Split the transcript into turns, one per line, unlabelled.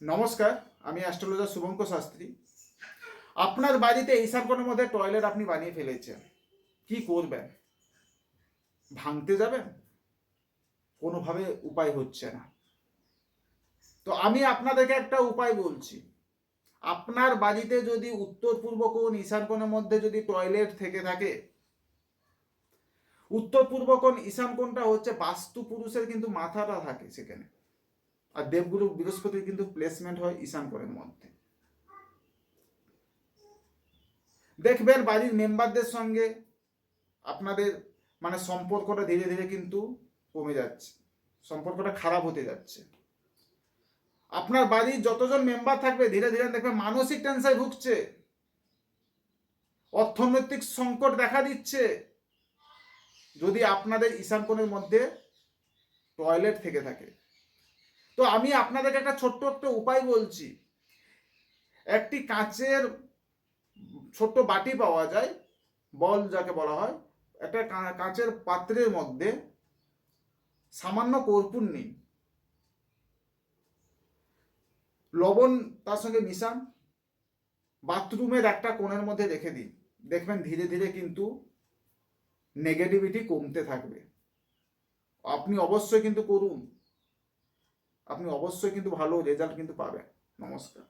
নমস্কার, আমি অ্যাস্ট্রোলজার শুভঙ্কর শাস্ত্রী। আপনার বাড়িতে ঈশান কোণের মধ্যে টয়লেট আপনি বানিয়ে ফেলেছেন, কি করবেন? ভাঙতে যাবেন? কোনোভাবে উপায় হচ্ছে না। তো আমি আপনাদেরকে একটা উপায় বলছি। আপনার বাড়িতে যদি উত্তর পূর্ব কোণ ঈশান কোণের মধ্যে যদি টয়লেট থেকে থাকে, উত্তর পূর্ব কোণ ঈশান কোণটা হচ্ছে বাস্তু পুরুষের কিন্তু মাথাটা থাকে সেখানে, আর দেবগুরু বৃহস্পতির কিন্তু প্লেসমেন্ট হয় ঈশান কোণের মধ্যে। দেখবেন বাড়ির মেম্বারদের সঙ্গে আপনাদের সম্পর্কটা ধীরে ধীরে কিন্তু কমে যাচ্ছে, সম্পর্কটা খারাপ হতে যাচ্ছে। আপনার বাড়ির যতজন মেম্বার থাকবে ধীরে ধীরে দেখবেন মানসিক টেনশনে ভুগছে, অর্থনৈতিক সংকট দেখা দিচ্ছে, যদি আপনাদের ঈশান কোণের মধ্যে টয়লেট থেকে থাকে। তো আমি আপনাদেরকে একটা ছোট্ট একটা উপায় বলছি। একটি কাঁচের ছোট্ট বাটি পাওয়া যায়, বল যাকে বলা হয়, একটা কাঁচের পাত্রের মধ্যে সামান্য কর্পূর নিন, লবণ তার সঙ্গে মিশান, বাথরুমের একটা কোণের মধ্যে রেখে দিন। দেখবেন ধীরে ধীরে কিন্তু নেগেটিভিটি কমতে থাকবে। আপনি অবশ্যই কিন্তু করুন, আপনি অবশ্যই কিন্তু ভালো রেজাল্ট কিন্তু পাবেন। নমস্কার।